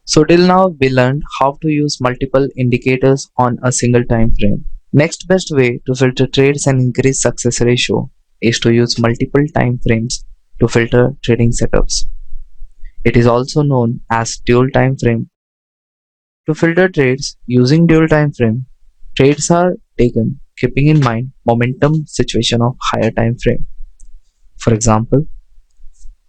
So till now we learned how to use multiple indicators on a single time frame. Next best way to filter trades and increase success ratio is to use multiple time frames to filter trading setups. It is also known as dual time frame. To filter trades using dual time frame, trades are taken keeping in mind momentum situation of higher time frame. For example,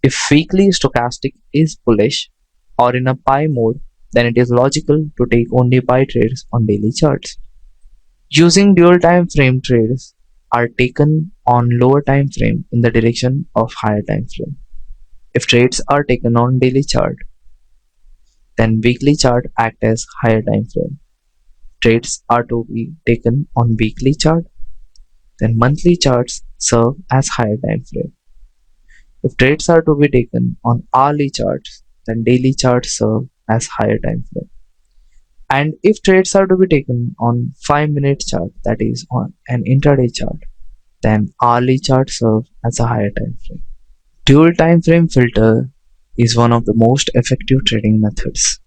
if weekly stochastic is bullish or in a buy mode, then it is logical to take only buy trades on daily charts. Using dual time frame trades are taken on lower time frame in the direction of higher time frame. If trades are taken on daily chart, then weekly chart act as higher time frame. Trades are to be taken on weekly chart, then monthly charts serve as higher time frame. If trades are to be taken on hourly charts, then daily charts serve as higher time frame. And if trades are to be taken on 5-minute chart, that is on an intraday chart, then hourly chart serve as a higher time frame. Dual time frame filter is one of the most effective trading methods.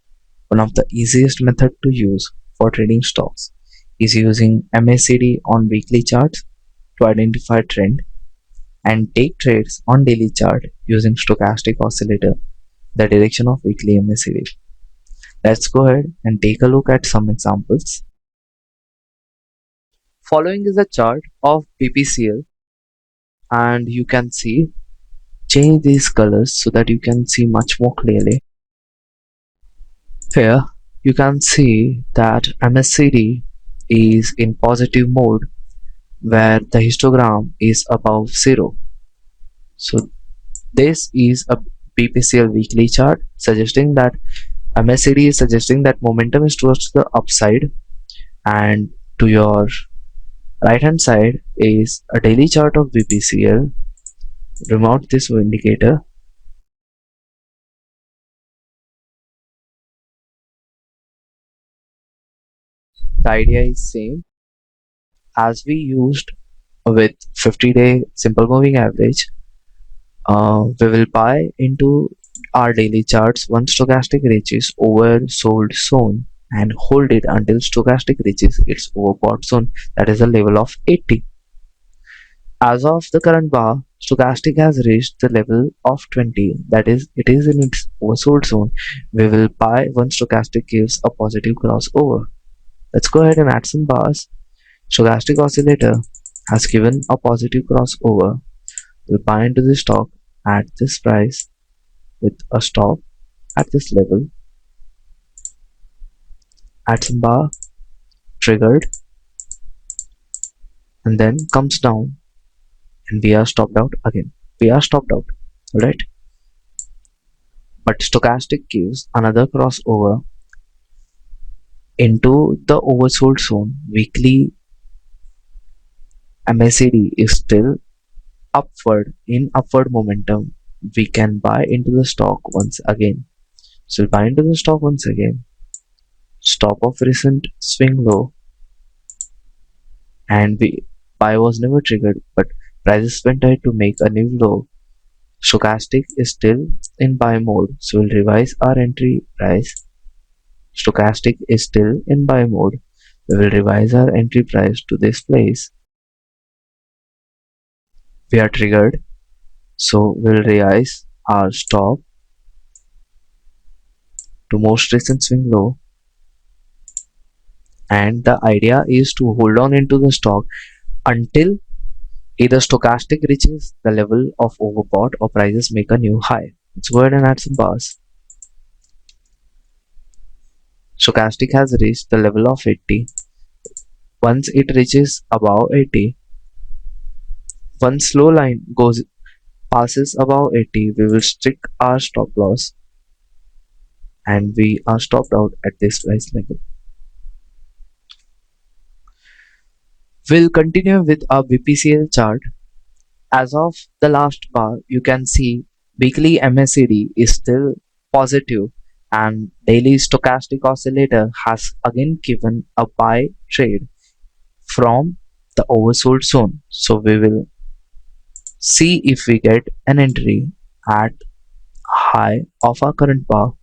One of the easiest method to use for trading stocks is using MACD on weekly charts to identify trend and take trades on daily chart using stochastic oscillator, the direction of weekly MACD. Let's go ahead and take a look at some examples. Following is a chart of BPCL, and you can see change these colors so that you can see much more clearly. Here you can see that MACD is in positive mode where the histogram is above 0. So this is a BPCL weekly chart suggesting that MACD is suggesting that momentum is towards the upside, and to your right hand side is a daily chart of BPCL. Remove this indicator. The idea is same as we used with 50-day simple moving average. We will buy into our daily charts once stochastic reaches oversold zone and hold it until stochastic reaches its overbought zone, that is a level of 80. As of the current bar, stochastic has reached the level of 20, that is, it is in its oversold zone. We will buy once stochastic gives a positive crossover. Let's go ahead and add some bars. Stochastic oscillator has given a positive crossover. We'll buy into the stock at this price with a stop at this level. Add some bar, triggered, and then comes down, and we are stopped out again. We are stopped out, alright? But stochastic gives another crossover into the oversold zone. Weekly MACD is still upward in upward momentum. We can buy into the stock once again. So we'll buy into the stock once again. Stop of recent swing low, and buy was never triggered, but prices went ahead to make a new low. Stochastic is still in buy mode, so we'll revise our entry price. Stochastic is still in buy mode. We will revise our entry price to this place. We are triggered, so we'll revise our stop to most recent swing low. And the idea is to hold on into the stock until either stochastic reaches the level of overbought or prices make a new high. Let's go ahead and add some bars. Stochastic has reached the level of 80. Once it reaches above 80, one slow line passes above 80, we will stick our stop loss, and we are stopped out at this price level. We'll continue with our BPCL chart. As of the last bar, you can see weekly MACD is still positive, and daily stochastic oscillator has again given a buy trade from the oversold zone. So we will see if we get an entry at high of our current bar.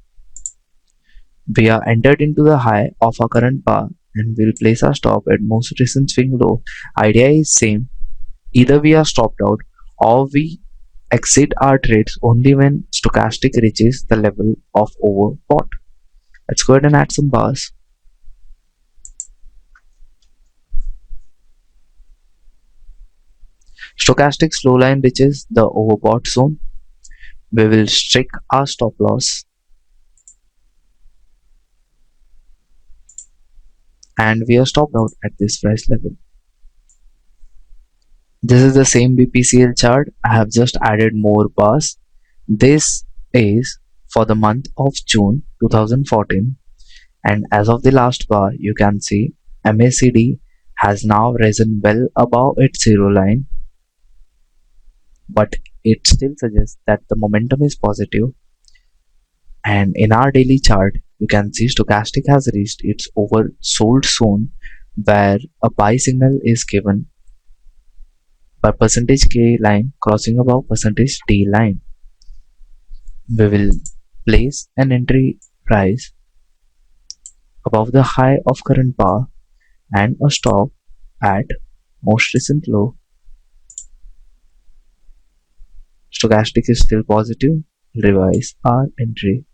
We are entered into the high of our current bar and will place our stop at most recent swing low. Idea is same. Either we are stopped out or we exit our trades only when stochastic reaches the level of overbought. Let's go ahead and add some bars. Stochastic slow line reaches the overbought zone. We will strike our stop loss and we are stopped out at this price level. This is the same BPCL chart. I have just added more bars. This is for the month of June 2014, and as of the last bar you can see MACD has now risen well above its zero line, but it still suggests that the momentum is positive. And in our daily chart you can see stochastic has reached its oversold zone where a buy signal is given by percentage K line crossing above percentage D line. We will place an entry price above the high of current bar and a stop at most recent low. Stochastic is still positive. Revise our entry.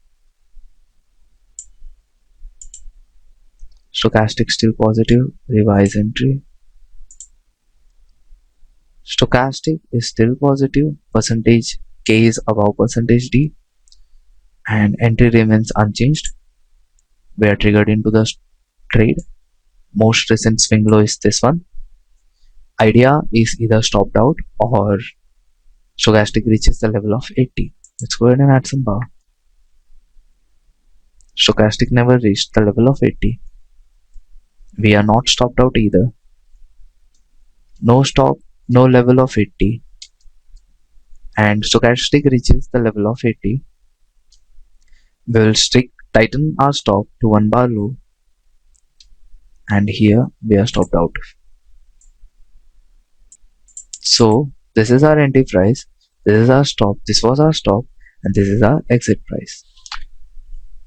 Stochastic still positive. Revise entry. Stochastic is still positive. Percentage K is above percentage D and entry remains unchanged. We are triggered into the trade. Most recent swing low is this one. Idea is either stopped out or stochastic reaches the level of 80. Let's go ahead and add some bar. Stochastic never reached the level of 80. We are not stopped out either. No stop, no level of 80. And stochastic reaches the level of 80. We will tighten our stop to 1 bar low. And here we are stopped out. So this is our entry price, this is our stop, this was our stop, and this is our exit price.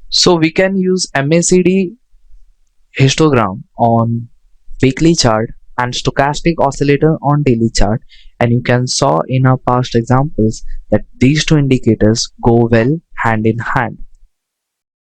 So we can use MACD histogram on weekly chart and stochastic oscillator on daily chart, and you can saw in our past examples that these two indicators go well hand in hand.